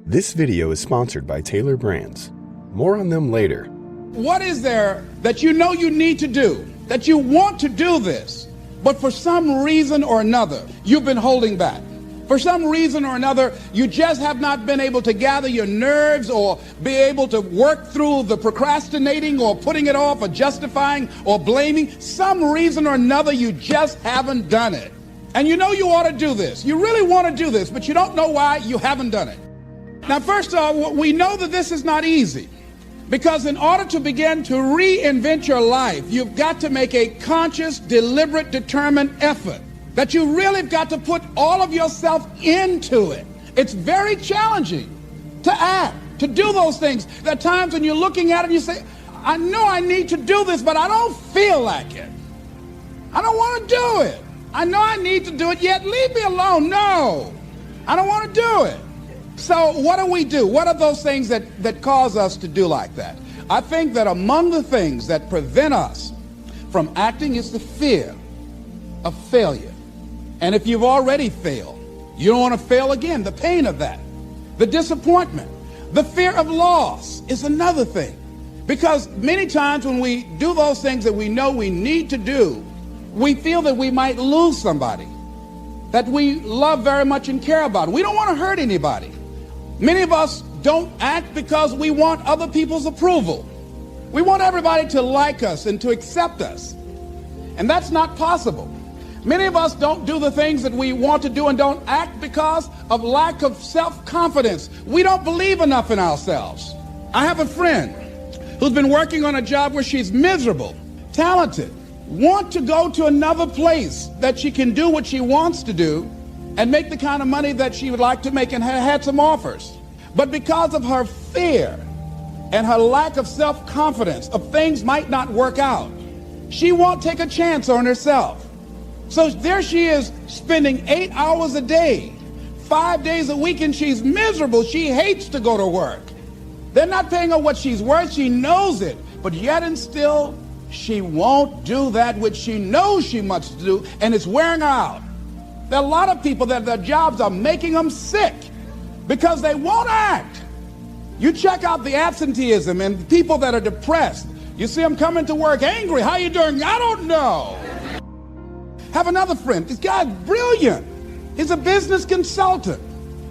This video is sponsored by Tailor Brands. More on them later. What is there that you know you need to do, that you want to do this, but for some reason or another, you've been holding back? For some reason or another, you just have not been able to gather your nerves or be able to work through the procrastinating or putting it off or justifying or blaming. Some reason or another, you just haven't done it. And you know you ought to do this. You really want to do this, but you don't know why you haven't done it. Now, first of all, we know that this is not easy, because in order to begin to reinvent your life, you've got to make a conscious, deliberate, determined effort. That you really have got to put all of yourself into it. It's very challenging to act, to do those things. There are times when you're looking at it and you say, I know I need to do this, but I don't feel like it. I don't want to do it. I know I need to do it, yet leave me alone. No, I don't want to do it. So what do? What are those things that cause us to do like that? I think that among the things that prevent us from acting is the fear of failure. And if you've already failed, you don't want to fail again. The pain of that, the disappointment, the fear of loss is another thing. Because many times when we do those things that we know we need to do, we feel that we might lose somebody that we love very much and care about. We don't want to hurt anybody. Many of us don't act because we want other people's approval. We want everybody to like us and to accept us. And that's not possible. Many of us don't do the things that we want to do and don't act because of lack of self-confidence. We don't believe enough in ourselves. I have a friend who's been working on a job where she's miserable, talented, want to go to another place that she can do what she wants to do and make the kind of money that she would like to make, and had some offers. But because of her fear and her lack of self-confidence of things might not work out, she won't take a chance on herself. So there she is, spending 8 hours a day, 5 days a week, and she's miserable. She hates to go to work. They're not paying her what she's worth. She knows it, but yet and still, she won't do that which she knows she must do, and it's wearing her out. There are a lot of people that their jobs are making them sick because they won't act. You check out the absenteeism and people that are depressed. You see them coming to work angry. How you doing? I don't know. Have another friend. This guy's brilliant. He's a business consultant.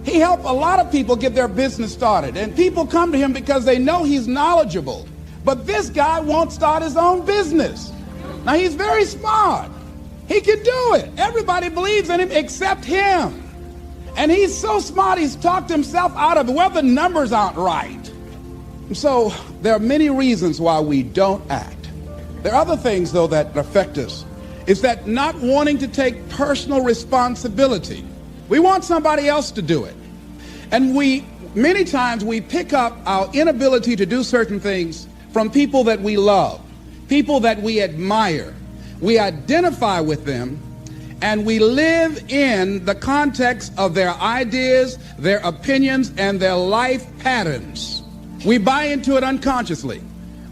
He helped a lot of people get their business started, and people come to him because they know he's knowledgeable. But this guy won't start his own business. Now, he's very smart. He can do it. Everybody believes in him except him. And he's so smart, he's talked himself out of it. Well, the numbers aren't right. So there are many reasons why we don't act. There are other things, though, that affect us. Is that not wanting to take personal responsibility. We want somebody else to do it. And many times we pick up our inability to do certain things from people that we love, people that we admire. We identify with them, and we live in the context of their ideas, their opinions, and their life patterns. We buy into it unconsciously.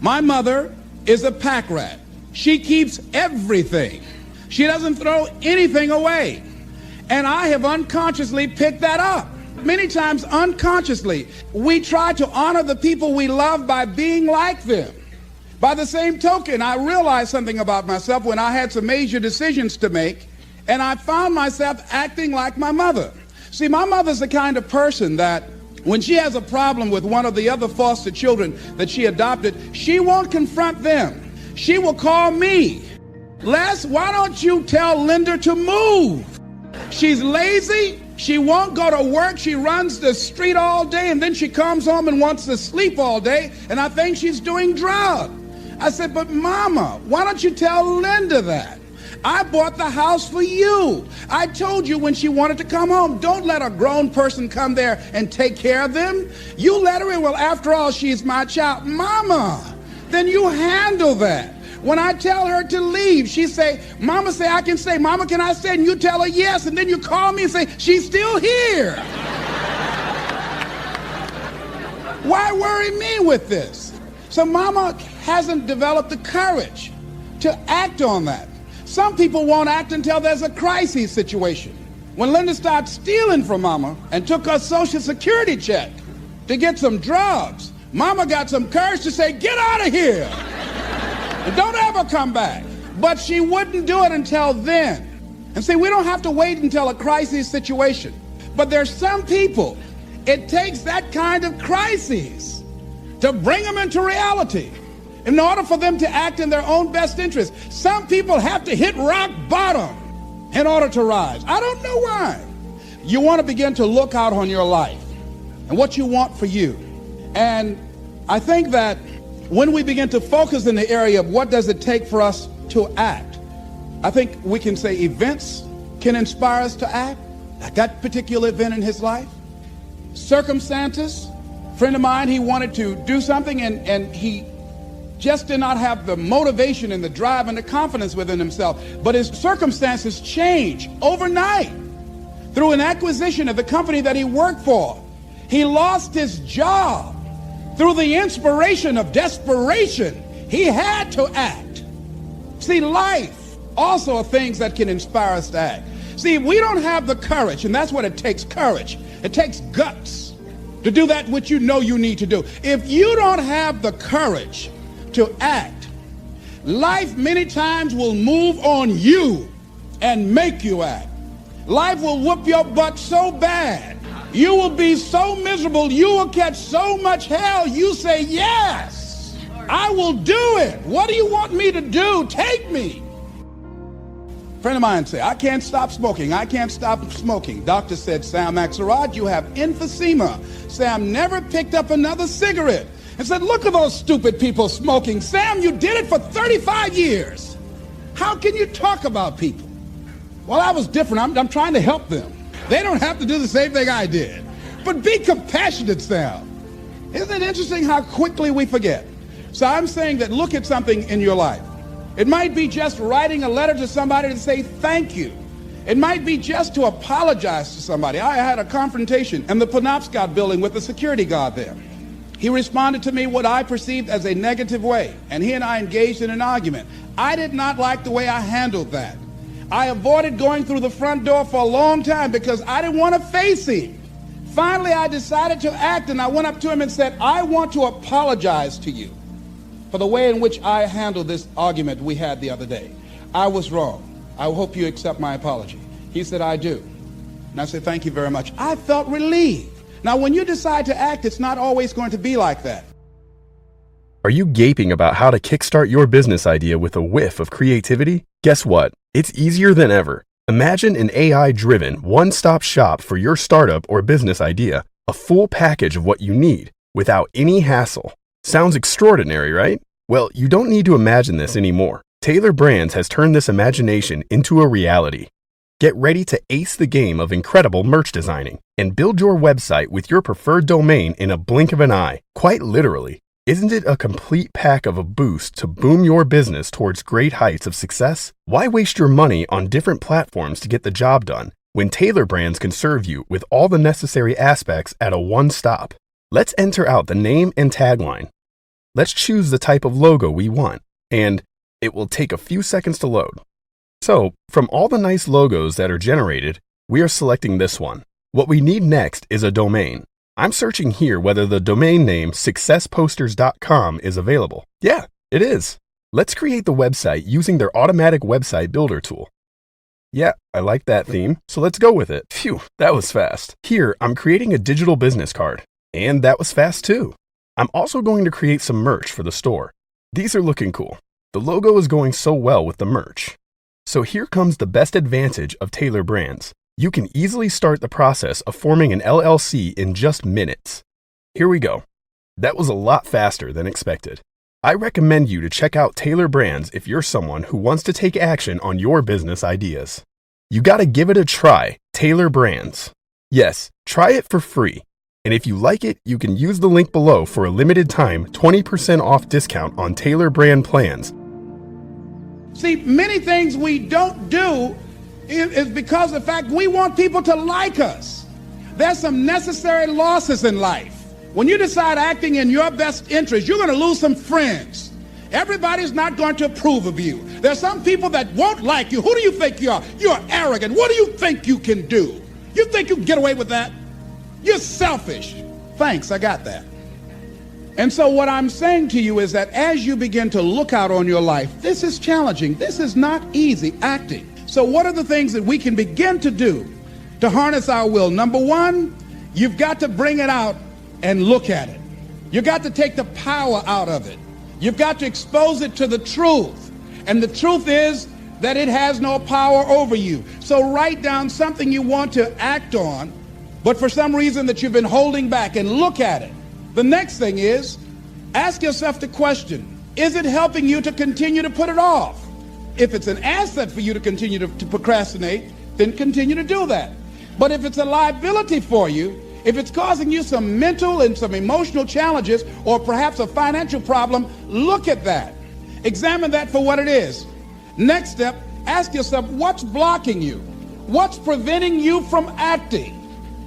My mother is a pack rat. She keeps everything. She doesn't throw anything away. And I have unconsciously picked that up. Many times unconsciously, we try to honor the people we love by being like them. By the same token, I realized something about myself when I had some major decisions to make, and I found myself acting like my mother. See, my mother's the kind of person that when she has a problem with one of the other foster children that she adopted, she won't confront them. She will call me. Les, why don't you tell Linda to move? She's lazy. She won't go to work. She runs the street all day, and then she comes home and wants to sleep all day, and I think she's doing drugs. I said, but Mama, why don't you tell Linda that? I bought the house for you. I told you when she wanted to come home, don't let a grown person come there and take care of them. You let her in. Well, after all, she's my child. Mama, then you handle that. When I tell her to leave, she say, Mama say I can stay. Mama, can I stay? And you tell her yes, and then you call me and say, she's still here. Why worry me with this? So Mama hasn't developed the courage to act on that. Some people won't act until there's a crisis situation. When Linda started stealing from Mama and took her Social Security check, to get some drugs. Mama got some courage to say, get out of here and don't ever come back. But she wouldn't do it until then. And see, we don't have to wait until a crisis situation. But there's some people, it takes that kind of crisis to bring them into reality in order for them to act in their own best interest. Some people have to hit rock bottom in order to rise. I don't know why. You want to begin to look out on your life and what you want for you. And I think that when we begin to focus in the area of what does it take for us to act, I think we can say events can inspire us to act, like that particular event in his life. Circumstances, a friend of mine, he wanted to do something and he just did not have the motivation and the drive and the confidence within himself. But his circumstances changed overnight through an acquisition of the company that he worked for. He lost his job through the inspiration of desperation. He had to act. See, life also are things that can inspire us to act. See, we don't have the courage, and that's what it takes, courage. It takes guts to do that which you know you need to do. If you don't have the courage to act, life many times will move on you and make you act. Life will whoop your butt so bad, you will be so miserable, you will catch so much hell, you say, yes, I will do it. What do you want me to do? Take me. A friend of mine said, I can't stop smoking. I can't stop smoking. Doctor said, Sam Axelrod, you have emphysema. Sam never picked up another cigarette and said, look at those stupid people smoking. Sam, you did it for 35 years. How can you talk about people? Well, I was different. I'm trying to help them. They don't have to do the same thing I did. But be compassionate, Sam. Isn't it interesting how quickly we forget? So I'm saying that look at something in your life. It might be just writing a letter to somebody to say thank you. It might be just to apologize to somebody. I had a confrontation in the Penobscot building with the security guard there. He responded to me what I perceived as a negative way, and he and I engaged in an argument. I did not like the way I handled that. I avoided going through the front door for a long time because I didn't want to face him. Finally, I decided to act, and I went up to him and said, I want to apologize to you for the way in which I handled this argument we had the other day. I was wrong. I hope you accept my apology. He said, I do. And I said, thank you very much. I felt relieved. Now, when you decide to act, it's not always going to be like that. Are you gaping about how to kickstart your business idea with a whiff of creativity? Guess what? It's easier than ever. Imagine an AI-driven, one-stop shop for your startup or business idea, a full package of what you need, without any hassle. Sounds extraordinary, right? Well, you don't need to imagine this anymore. Taylor Brands has turned this imagination into a reality. Get ready to ace the game of incredible merch designing and build your website with your preferred domain in a blink of an eye, quite literally. Isn't it a complete pack of a boost to boom your business towards great heights of success? Why waste your money on different platforms to get the job done when Taylor Brands can serve you with all the necessary aspects at a one-stop? Let's enter out the name and tagline. Let's choose the type of logo we want, and it will take a few seconds to load. So, from all the nice logos that are generated, we are selecting this one. What we need next is a domain. I'm searching here whether the domain name successposters.com is available. Yeah, it is. Let's create the website using their automatic website builder tool. Yeah, I like that theme, so let's go with it. Phew, that was fast. Here, I'm creating a digital business card. And that was fast too. I'm also going to create some merch for the store. These are looking cool. The logo is going so well with the merch. So here comes the best advantage of Taylor Brands. You can easily start the process of forming an LLC in just minutes. Here we go. That was a lot faster than expected. I recommend you to check out Taylor Brands if you're someone who wants to take action on your business ideas. You gotta give it a try, Taylor Brands. Yes, try it for free. And if you like it, you can use the link below for a limited time 20% off discount on Taylor brand plans. See, many things we don't do is because of the fact we want people to like us. There's some necessary losses in life. When you decide acting in your best interest, you're going to lose some friends. Everybody's not going to approve of you. There's some people that won't like you. Who do you think you are? You're arrogant. What do you think you can do? You think you can get away with that? You're selfish. Thanks, I got that. And so what I'm saying to you is that as you begin to look out on your life, this is challenging. This is not easy acting. So what are the things that we can begin to do to harness our will? Number one, you've got to bring it out and look at it. You've got to take the power out of it. You've got to expose it to the truth. And the truth is that it has no power over you. So write down something you want to act on, but for some reason that you've been holding back, and look at it. The next thing is, ask yourself the question, is it helping you to continue to put it off? If it's an asset for you to continue to procrastinate, then continue to do that. But if it's a liability for you, if it's causing you some mental and some emotional challenges, or perhaps a financial problem, look at that. Examine that for what it is. Next step, ask yourself, what's blocking you? What's preventing you from acting?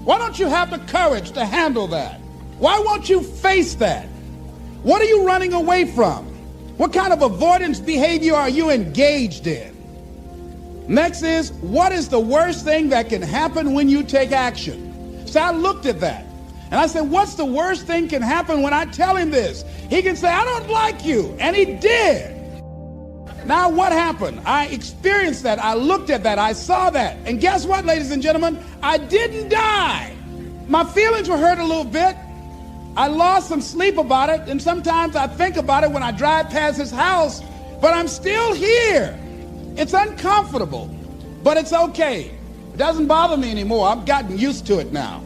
Why don't you have the courage to handle that? Why won't you face that? What are you running away from? What kind of avoidance behavior are you engaged in? Next is, what is the worst thing that can happen when you take action? So I looked at that and I said, what's the worst thing can happen when I tell him this? He can say, I don't like you. And he did. Now what happened? I experienced that. I looked at that. I saw that. And guess what, ladies and gentlemen? I didn't die. My feelings were hurt a little bit. I lost some sleep about it, and sometimes I think about it when I drive past his house, but I'm still here. It's uncomfortable, but it's okay. It doesn't bother me anymore. I've gotten used to it now.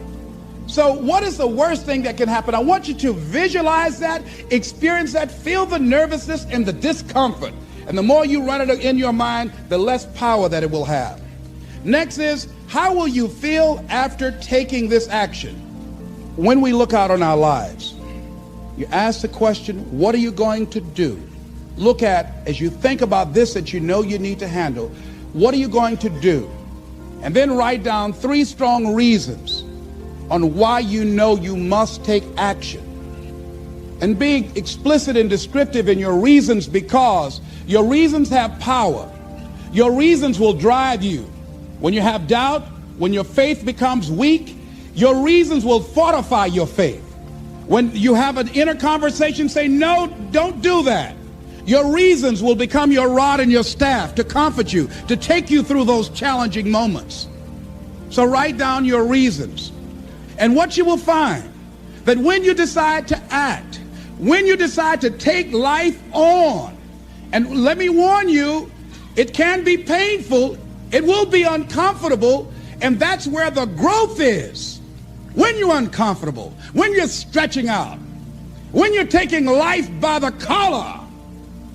So what is the worst thing that can happen? I want you to visualize that, experience that, feel the nervousness and the discomfort. And the more you run it in your mind, the less power that it will have. Next is, how will you feel after taking this action? When we look out on our lives, you ask the question, what are you going to do? Look at, as you think about this that you know you need to handle, what are you going to do? And then write down 3 strong reasons on why you know you must take action. And be explicit and descriptive in your reasons, because your reasons have power. Your reasons will drive you. When you have doubt, when your faith becomes weak, your reasons will fortify your faith. When you have an inner conversation, say, no, don't do that. Your reasons will become your rod and your staff to comfort you, to take you through those challenging moments. So write down your reasons. And what you will find, that when you decide to act, when you decide to take life on, and let me warn you, it can be painful, it will be uncomfortable, and that's where the growth is. When you're uncomfortable, when you're stretching out, when you're taking life by the collar,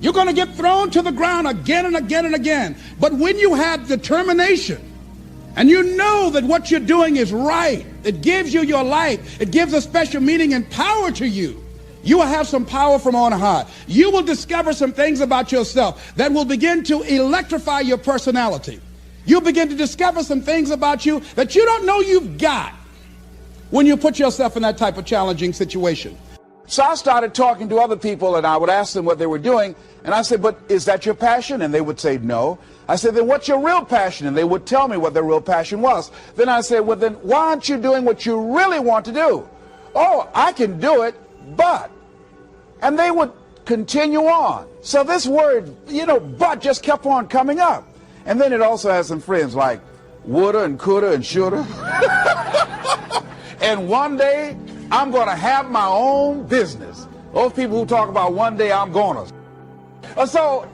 you're going to get thrown to the ground again and again and again. But when you have determination and you know that what you're doing is right, it gives you your life, it gives a special meaning and power to you, you will have some power from on high. You will discover some things about yourself that will begin to electrify your personality. You'll begin to discover some things about you that you don't know you've got when you put yourself in that type of challenging situation. So I started talking to other people, and I would ask them what they were doing, and I said, but is that your passion? And they would say no. I said, then what's your real passion? And they would tell me what their real passion was. Then I said, well, then why aren't you doing what you really want to do? Oh, I can do it, but. And they would continue on. So this word, but just kept on coming up. And then it also has some friends like woulda and coulda and shoulda. And one day, I'm going to have my own business. Those people who talk about one day I'm going to. So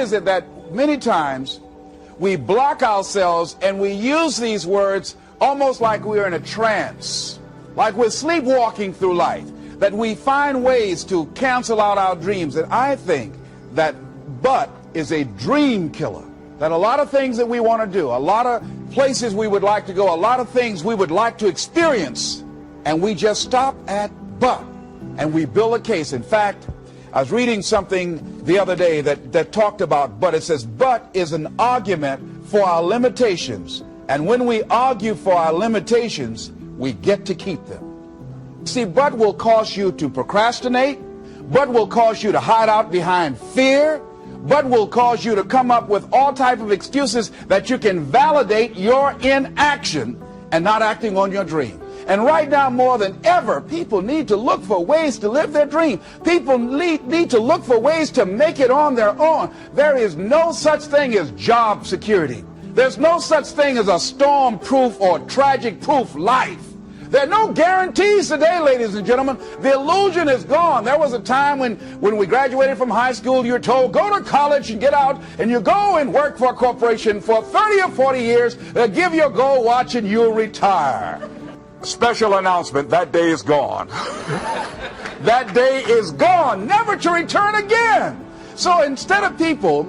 is it that many times we block ourselves and we use these words almost like we're in a trance, like we're sleepwalking through life, that we find ways to cancel out our dreams. And I think that but is a dream killer, that a lot of things that we want to do, a lot of places we would like to go, a lot of things we would like to experience, and we just stop at but, and we build a case. In fact, I was reading something the other day that talked about but. It says but is an argument for our limitations, and when we argue for our limitations, we get to keep them. See, but will cause you to procrastinate, but will cause you to hide out behind fear, but will cause you to come up with all type of excuses that you can validate your inaction and not acting on your dream. And right now, more than ever, people need to look for ways to live their dream. People need to look for ways to make it on their own. There is no such thing as job security. There's no such thing as a storm-proof or tragic-proof life. There are no guarantees today, ladies and gentlemen. The illusion is gone. There was a time when we graduated from high school, you're told, go to college and get out, and you go and work for a corporation for 30 or 40 years. They'll give you a gold watch and you'll retire. Special announcement, that day is gone. That day is gone, never to return again. So instead of people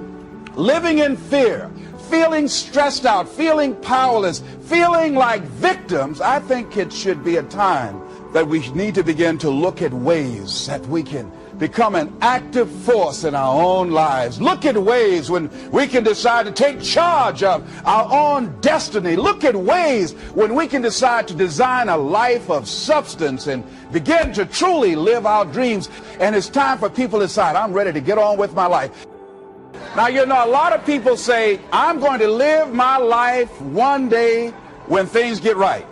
living in fear, feeling stressed out, feeling powerless, feeling like victims, I think it should be a time that we need to begin to look at ways that we can become an active force in our own lives. Look at ways when we can decide to take charge of our own destiny. Look at ways when we can decide to design a life of substance and begin to truly live our dreams. And it's time for people to decide, I'm ready to get on with my life. Now, you know, a lot of people say, I'm going to live my life one day when things get right,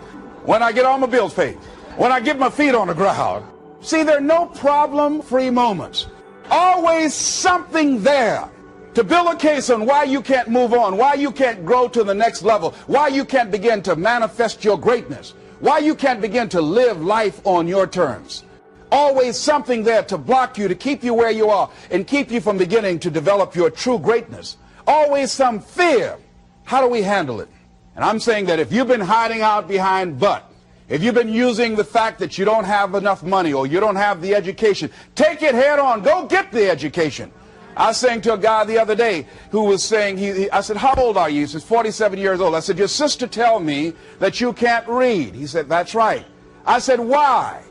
when I get all my bills paid, when I get my feet on the ground. See, there are no problem-free moments. Always something there to build a case on why you can't move on, why you can't grow to the next level, why you can't begin to manifest your greatness, why you can't begin to live life on your terms. Always something there to block you, to keep you where you are, and keep you from beginning to develop your true greatness. Always some fear. How do we handle it? And I'm saying that if you've been hiding out behind but, if you've been using the fact that you don't have enough money or you don't have the education, take it head on. Go get the education. I was saying to a guy the other day who was saying, I said, how old are you? He says, 47 years old. I said, your sister tell me that you can't read. He said, that's right. I said, why?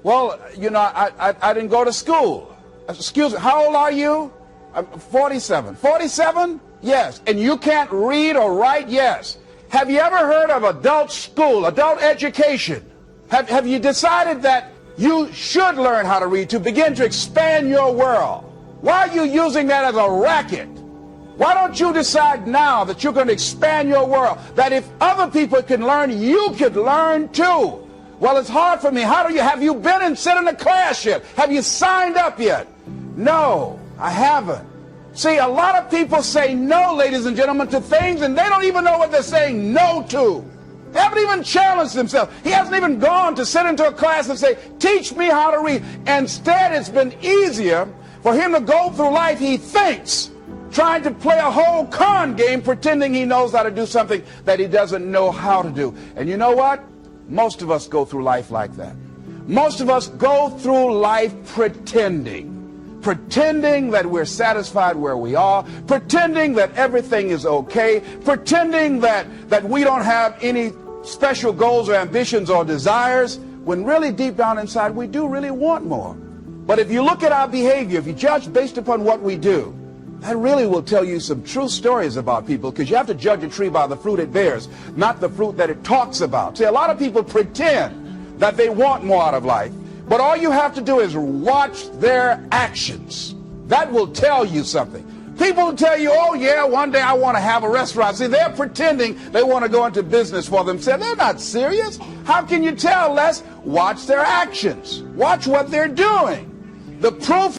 Well, you know, I didn't go to school. I said, excuse me, how old are you? I'm 47. 47? Yes. And you can't read or write? Yes. Have you ever heard of adult school, adult education? Have you decided that you should learn how to read to begin to expand your world? Why are you using that as a racket? Why don't you decide now that you're going to expand your world, that if other people can learn, you could learn too? Well, it's hard for me. Have you been and sit in a class yet? Have you signed up yet? No, I haven't. See, a lot of people say no, ladies and gentlemen, to things, and they don't even know what they're saying no to. They haven't even challenged themselves. He hasn't even gone to sit into a class and say, teach me how to read. Instead, it's been easier for him to go through life, he thinks, trying to play a whole con game, pretending he knows how to do something that he doesn't know how to do. And you know what? Most of us go through life like that. Most of us go through life pretending that we're satisfied where we are, pretending that everything is okay, pretending that we don't have any special goals or ambitions or desires, when really deep down inside we do really want more. But if you look at our behavior, if you judge based upon what we do, that really will tell you some true stories about people, because you have to judge a tree by the fruit it bears, not the fruit that it talks about. See, a lot of people pretend that they want more out of life, but all you have to do is watch their actions. That will tell you something. People will tell you, oh yeah, one day I want to have a restaurant. See, they're pretending they want to go into business for themselves. They're not serious. How can you tell, Les? Watch their actions. Watch what they're doing. The proof...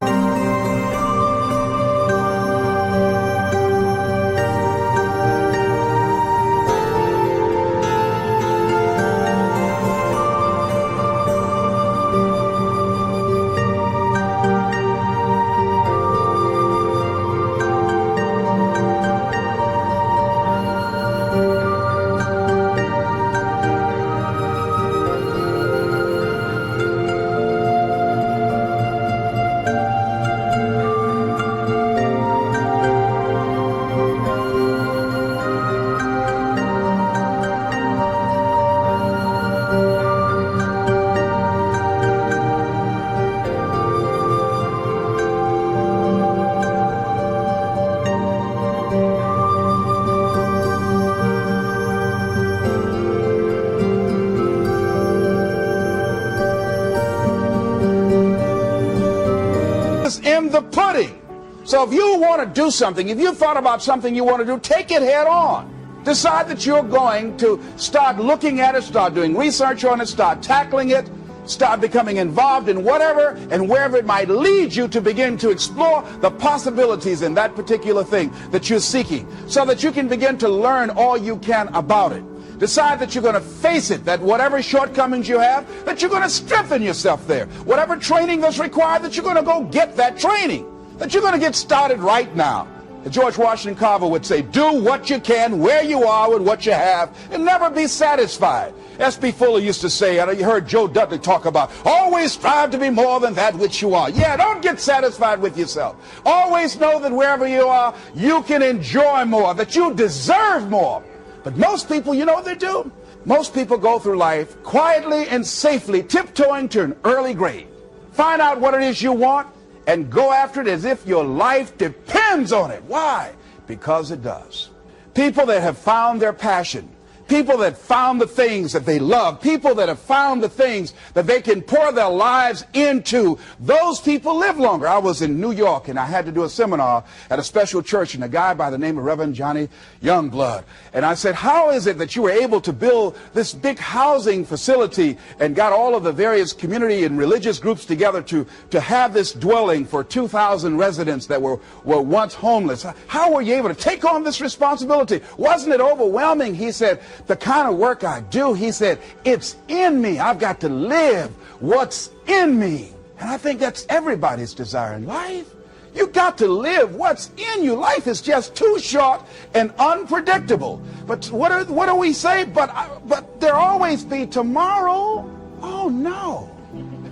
in the pudding. So if you want to do something, if you thought about something you want to do, take it head on. Decide that you're going to start looking at it, start doing research on it, start tackling it, start becoming involved in whatever and wherever it might lead you to begin to explore the possibilities in that particular thing that you're seeking, so that you can begin to learn all you can about it. Decide that you're going to face it, that whatever shortcomings you have, that you're going to strengthen yourself there. Whatever training that's required, that you're going to go get that training, that you're going to get started right now. George Washington Carver would say, do what you can where you are with what you have and never be satisfied. S.B. Fuller used to say, and you heard Joe Dudley talk about, always strive to be more than that which you are. Yeah, don't get satisfied with yourself. Always know that wherever you are, you can enjoy more, that you deserve more. But most people, you know what they do? Most people go through life quietly and safely, tiptoeing to an early grave. Find out what it is you want and go after it as if your life depends on it. Why? Because it does. People that have found their passion, people that found the things that they love, people that have found the things that they can pour their lives into, those people live longer. I was in New York and I had to do a seminar at a special church, and a guy by the name of Reverend Johnny Youngblood. And I said, how is it that you were able to build this big housing facility and got all of the various community and religious groups together to have this dwelling for 2,000 residents that were once homeless? How were you able to take on this responsibility? Wasn't it overwhelming? He said, the kind of work I do, he said, it's in me. I've got to live what's in me. And I think that's everybody's desire in life. You got to live what's in you. Life is just too short and unpredictable. But what do we say? But there'll always be tomorrow. Oh no.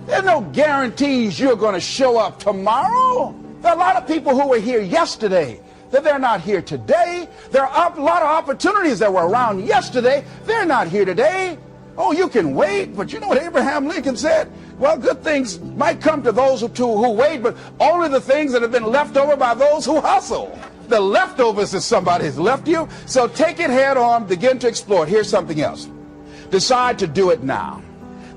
There's no guarantees you're going to show up tomorrow. There are a lot of people who were here yesterday that they're not here today. There are a lot of opportunities that were around yesterday. They're not here today. Oh, you can wait, but you know what Abraham Lincoln said? Well, good things might come to those who wait, but only the things that have been left over by those who hustle. The leftovers that somebody has left you. So take it head on, begin to explore it. Here's something else. Decide to do it now.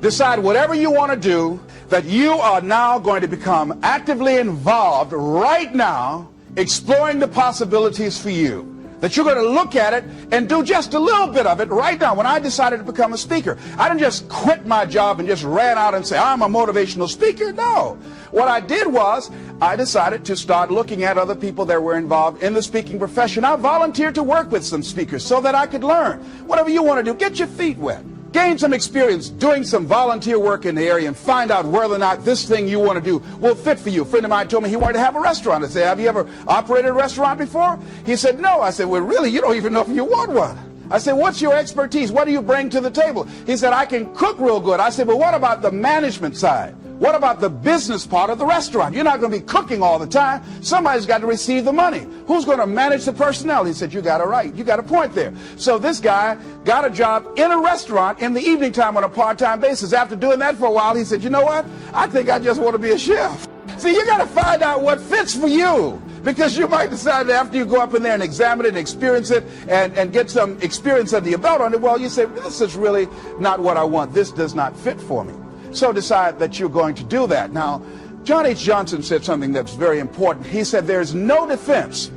Decide whatever you want to do, that you are now going to become actively involved right now, exploring the possibilities for you. That you're going to look at it and do just a little bit of it right now. When I decided to become a speaker, I didn't just quit my job and just ran out and say, I'm a motivational speaker. No. What I did was I decided to start looking at other people that were involved in the speaking profession. I volunteered to work with some speakers so that I could learn. Whatever you want to do, get your feet wet. Gain some experience doing some volunteer work in the area and find out whether or not this thing you want to do will fit for you. A friend of mine told me he wanted to have a restaurant. I said, have you ever operated a restaurant before? He said, no. I said, well, really, you don't even know if you want one. I said, what's your expertise? What do you bring to the table? He said, I can cook real good. I said, but what about the management side? What about the business part of the restaurant? You're not going to be cooking all the time. Somebody's got to receive the money. Who's going to manage the personnel? He said, you got it right. You got a point there. So this guy got a job in a restaurant in the evening time on a part-time basis. After doing that for a while, he said, you know what? I think I just want to be a chef. See, you got to find out what fits for you. Because you might decide that after you go up in there and examine it and experience it and get some experience under your belt on it, well, you say, this is really not what I want. This does not fit for me. So decide that you're going to do that. Now, John H. Johnson said something that's very important. He said, there's no defense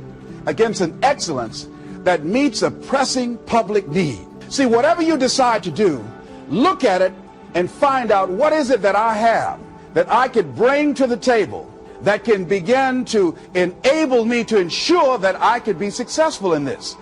against an excellence that meets a pressing public need. See, whatever you decide to do, look at it and find out what is it that I have that I could bring to the table that can begin to enable me to ensure that I could be successful in this.